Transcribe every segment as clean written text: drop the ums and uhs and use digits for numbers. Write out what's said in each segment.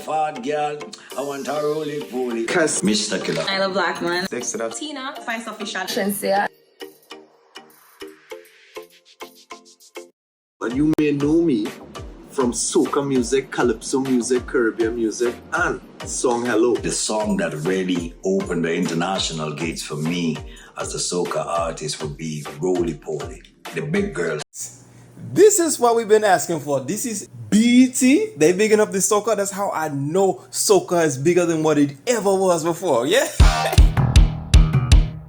fat girl. I want a roly-poly. Mr. Killer. I love Blackman. Dexter. Tina, Spice Official. Shensia. And you may know me from soca music, calypso music, Caribbean music, and song Hello. The song that really opened the international gates for me as a soca artist would be Roly-Poly. The big girls. This is what we've been asking for. This is BET. They bigging up the soca. That's how I know soca is bigger than what it ever was before. Yeah.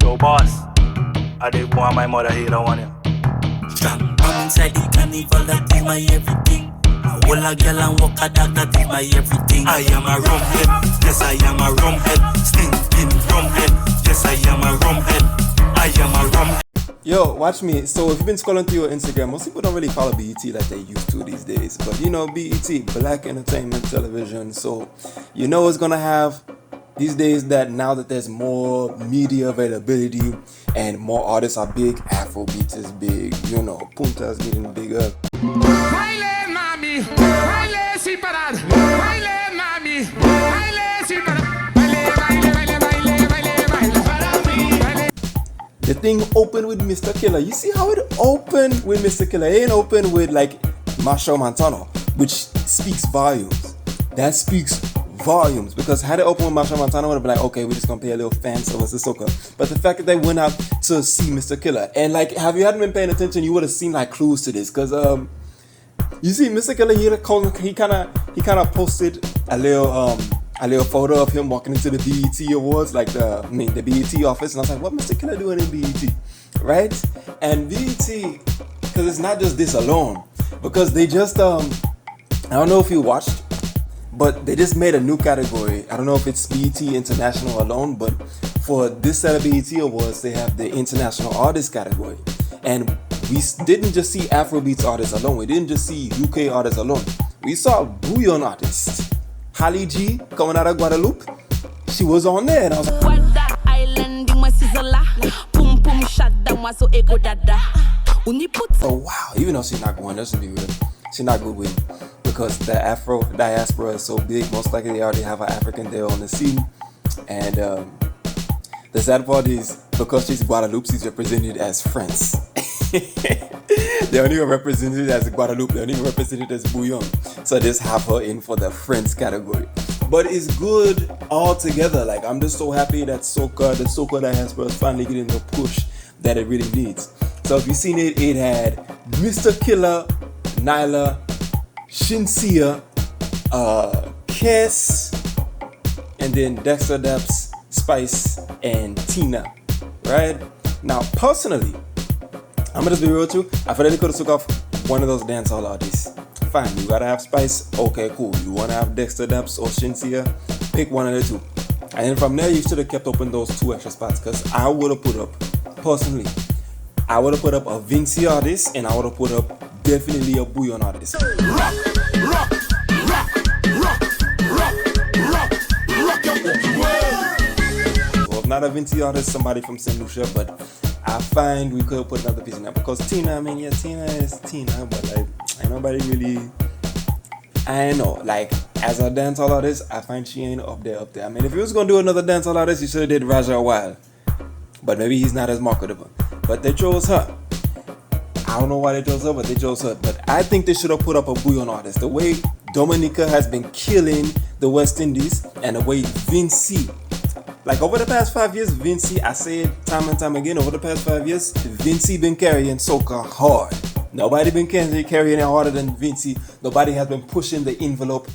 Yo, boss. I did want my mother here. I want you. I'm inside the carnival, that is my everything. I will a girl and walk a dog, that is my everything. I am a rumhead, yes I am a rumhead. Stinking rumhead, yes I am a rumhead. I am a rumhead. Yo, watch me. So if you've been scrolling through your Instagram, most people don't really follow BET like they used to these days. But you know, BET, Black Entertainment Television. So you know it's gonna have these days that now that there's more media availability and more artists are big, Afrobeat is big, you know, Punta is getting bigger. Baile mami, baile sin parar, baile mami, baile sin parar, baile, baile, baile, baile, baile, baile para mí, baile. The thing opened with Mr. Killer. You see how it opened with Mr. Killer? It ain't open with like Machel Montano, which speaks volumes. That speaks volumes, because had it opened with Machel Montano, would have been like, okay, we're just gonna pay a little fan service to soca. But the fact that they went out to see Mr. Killer, and like, have you hadn't been paying attention, you would have seen like clues to this, because you see Mr. Killer, he kind of posted a little photo of him walking into the BET Awards, like the BET office, and I was like, what Mr. Killer doing in BET, right? And BET, because it's not just this alone, because they just I don't know if you watched, but they just made a new category. I don't know if it's BET International alone, but for this set of BET Awards, they have the International Artist category. And we didn't just see Afrobeats artists alone. We didn't just see UK artists alone. We saw Bouillon artists. Halle G, coming out of Guadeloupe, she was on there. And I was like, oh wow, even though she's not going, that should be real. She's not good with it. Because the Afro diaspora is so big, most likely they already have an African there on the scene. And the sad part is, because she's Guadeloupe, she's represented as France. They don't even represent it as Guadeloupe, they don't even represent it as Bouillon. So just have her in for the French category. But it's good all together. Like, I'm just so happy that the soca diaspora is finally getting the push that it really needs. So if you've seen it, it had Mr. Killer, Nyla, Shensia, Kiss, and then Dexter Daps, Spice, and Tina, right? Now, personally, I'm gonna just be real with you. I feel like they could have took off one of those dancehall artists. Fine, you gotta have Spice, okay, cool. You wanna have Dexter Daps or Shensia, pick one of the two. And then from there, you should have kept open those two extra spots, because I would have put up, personally, I would have put up a Vinci artist, and I would have put up definitely a Bouillon artist. Rock, rock, rock, rock, rock, rock, rock your world. Well, not a Vinci artist, somebody from St. Lucia, but I find we could have put another piece in there, because Tina, I mean, yeah, Tina is Tina, but like, ain't nobody really, I know, like, as a dancehall artist, I find she ain't up there. I mean, if you was gonna do another dancehall artist, you should have did Raja Wild, but maybe he's not as marketable. But they chose her. I don't know why they chose her, but they chose her. But I think they should have put up a Bouillon artist. The way Dominica has been killing the West Indies, and the way Vinci, like over the past 5 years, Vinci, I say it time and time again, over the past 5 years, Vinci been carrying soca hard. Nobody been carrying it harder than Vinci. Nobody has been pushing the envelope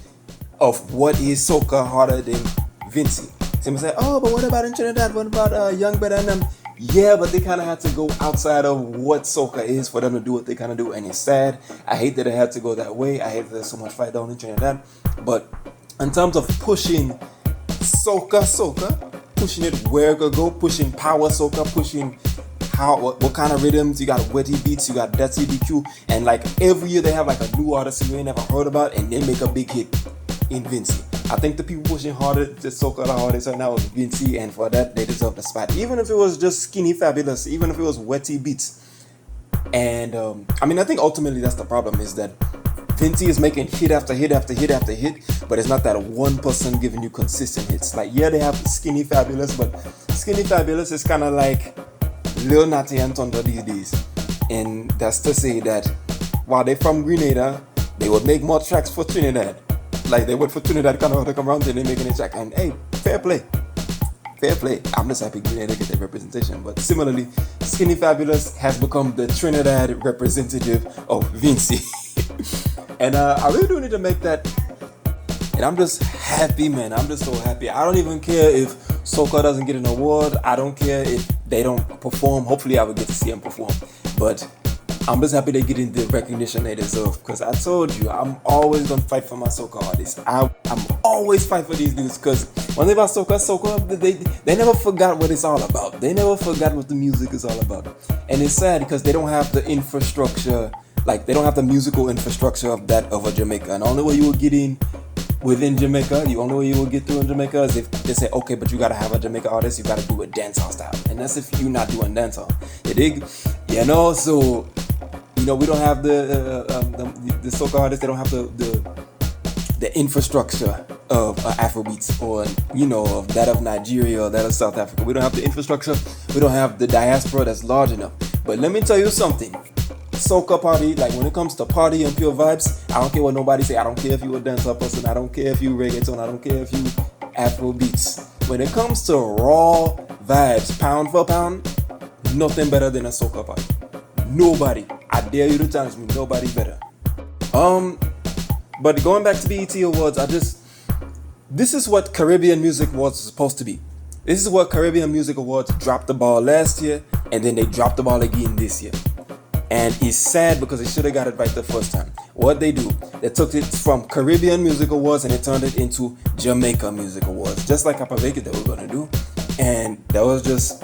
of what is soca harder than Vinci. Some say, oh, but what about in Trinidad? What about Young Better and them? Yeah, but they kind of had to go outside of what soca is for them to do what they kind of do, and it's sad. I hate that it had to go that way. I hate that there's so much fight down in Trinidad. But in terms of pushing soca, pushing it where it could go, pushing power soca, pushing what kind of rhythms, you got wetty beats, you got that CDQ, and like every year they have like a new artist you ain't never heard about, and they make a big hit in Vinci. I think the people pushing harder the soca the hardest right now is Vinci, and for that they deserve the spot. Even if it was just Skinny Fabulous, even if it was wetty beats. And I mean, I think ultimately that's the problem, is that Vinci is making hit after hit after hit after hit, but it's not that one person giving you consistent hits. Like, yeah, they have Skinny Fabulous, but Skinny Fabulous is kind of like Lil Natty and Thunder these days. And that's to say that while they're from Grenada, they would make more tracks for Trinidad. Like they would for Trinidad, kind of to come around and they're making a track. And hey, fair play. Fair play. I'm just happy Grenada get that representation. But similarly, Skinny Fabulous has become the Trinidad representative of Vinci. And I really do need to make that. And I'm just happy, man. I'm just so happy. I don't even care if Soca doesn't get an award. I don't care if they don't perform. Hopefully I will get to see them perform. But I'm just happy they're getting the recognition they deserve. Because I told you, I'm always going to fight for my Soca artists. I'm always fight for these dudes. Because one thing about Soca, they never forgot what it's all about. They never forgot what the music is all about. And it's sad because they don't have the infrastructure. Like, they don't have the musical infrastructure of a Jamaica. And the only way you will get in within Jamaica, the only way you will get through in Jamaica is if they say, okay, but you gotta have a Jamaica artist, you gotta do it dancehall style. And that's if you're not doing dancehall. You dig? You know, so, you know, we don't have the Soca artists, they don't have the infrastructure of Afrobeats or, you know, of that of Nigeria or that of South Africa. We don't have the infrastructure, we don't have the diaspora that's large enough. But let me tell you something. Soca party, like when it comes to party and pure vibes, I don't care what nobody say. I don't care if you a dancehall person. I don't care if you reggaeton. I don't care if you Afro beats. When it comes to raw vibes, pound for pound, nothing better than a Soca party. Nobody. I dare you to challenge me. Nobody better. But going back to BET Awards, this is what Caribbean Music Awards is supposed to be. This is what Caribbean Music Awards dropped the ball last year, and then they dropped the ball again this year. And it's sad because they should have got it right the first time. What they do, they took it from Caribbean Music Awards and they turned it into Jamaica Music Awards, just like Apaveke they were gonna do. And that was just,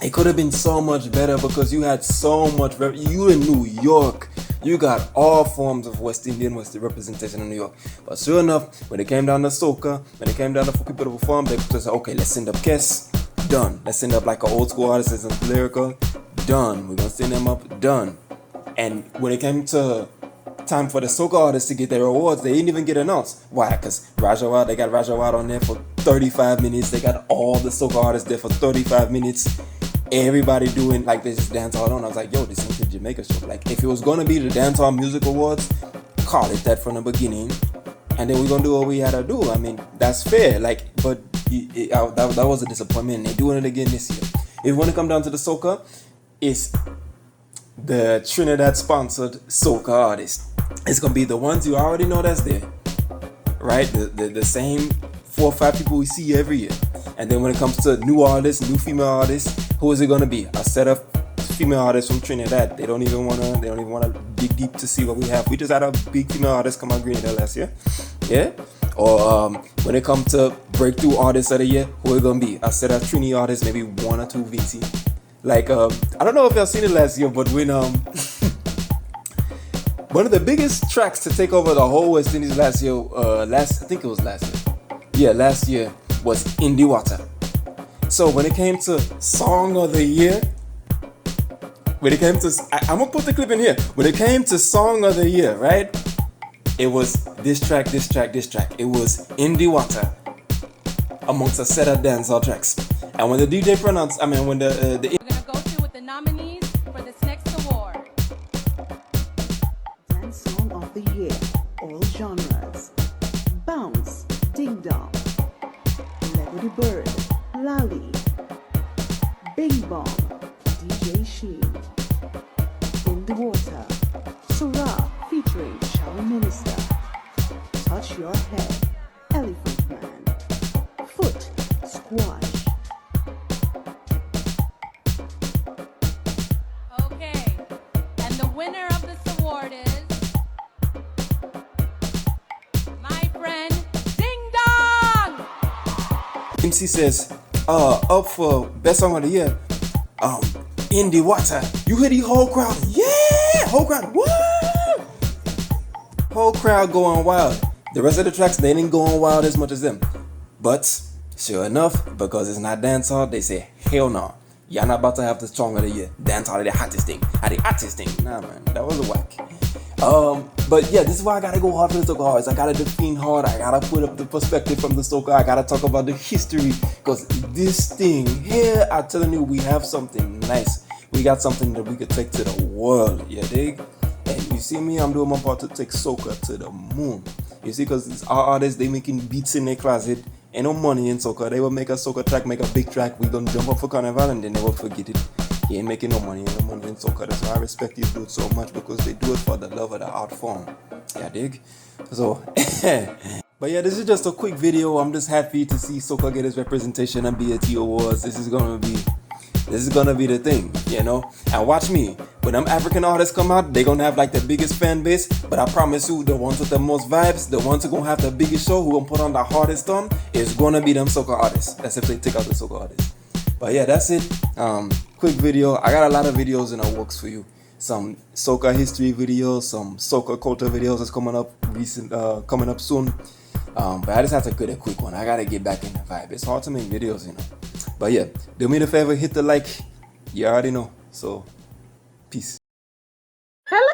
it could have been so much better because you had so much, you in New York, you got all forms of West Indian representation in New York. But sure enough, when it came down to Soca, when it came down to for people to perform, they just said, okay, let's send up Kes, done. Let's send up like an old school artist that's lyrical. Done. We're gonna send them up. Done. And when it came to time for the Soca artists to get their awards, they didn't even get announced. Why? Because they got Rajawad on there for 35 minutes. They got all the Soca artists there for 35 minutes. Everybody doing like they just dance all on. I was like, yo, this ain't the Jamaica show. Like, if it was gonna be the Dancehall Music Awards, call it that from the beginning. And then we're gonna do what we had to do. I mean, that's fair. Like, but that was a disappointment. They're doing it again this year. If you want to come down to the Soca, it's the Trinidad sponsored Soca artist. It's gonna be the ones you already know that's there, right? The same 4 or 5 people we see every year. And then when it comes to new artists, new female artists, who is it gonna be? A set of female artists from Trinidad. They don't even wanna dig deep to see what we have. We just had a big female artist come out Grenada last year, yeah. Or when it comes to breakthrough artists of the year, who it gonna be? A set of Trini artists, maybe 1 or 2 Vinci. Like, I don't know if y'all seen it last year, but when one of the biggest tracks to take over the whole West Indies last year, I think it was last year. Yeah, last year was In the Water. So when it came to Song of the Year, I'm gonna put the clip in here. When it came to Song of the Year, right? It was this track. It was In the Water amongst a set of dancehall tracks. And when the DJ pronounced, when the We're gonna go through with the nominees for this next award. Dance Song of the Year, all genres. Bounce, Ding Dong, Levity Bird, Lally, Bing Bong, DJ Sheen, In the Water, Surah featuring Shower Minister, Touch Your Head, Elephant Man, Foot, Squash. Okay, and the winner of this award is my friend Ding Dong. MC says, up for Best Song of the Year, In the Water. You hear the whole crowd? Yeah! Whole crowd, what? Whole crowd going wild. The rest of the tracks, they didn't go on wild as much as them. But, sure enough, because it's not dancehall, they say, hell no. Y'all not about to have the Song of the Year. Dancehall is the hottest thing. The hottest thing. Nah, man, that was a whack. But yeah, this is why I gotta go hard for the soca artists. I gotta defend hard. I gotta put up the perspective from the soca. I gotta talk about the history, because this thing here, I'm telling you, we have something nice. We got something that we could take to the world. You dig? And you see me, I'm doing my part to take soca to the moon. You see, because our artists, they making beats in their closet. Ain't no money in soca. They will make a soca track, make a big track. We gonna jump up for carnival and then they will forget it. He ain't making no money in soca. That's why I respect these dudes so much, because they do it for the love of the art form. Yeah, dig? So, but yeah, this is just a quick video. I'm just happy to see soca get its representation at BET Awards. This is gonna be the thing, you know. And watch me, when them African artists come out, they gonna have like the biggest fan base. But I promise you, the ones with the most vibes, the ones who gonna have the biggest show, who gonna put on the hardest thumb, is gonna be them soca artists. That's if they take out the soca artists. But yeah, that's it. Quick video. I got a lot of videos in the works for you. Some soca history videos, some soca culture videos that's coming up soon. But I just have to get a quick one. I gotta get back in the vibe. It's hard to make videos, you know. But yeah, do me the favor, hit the like. You already know. So, peace. Hello,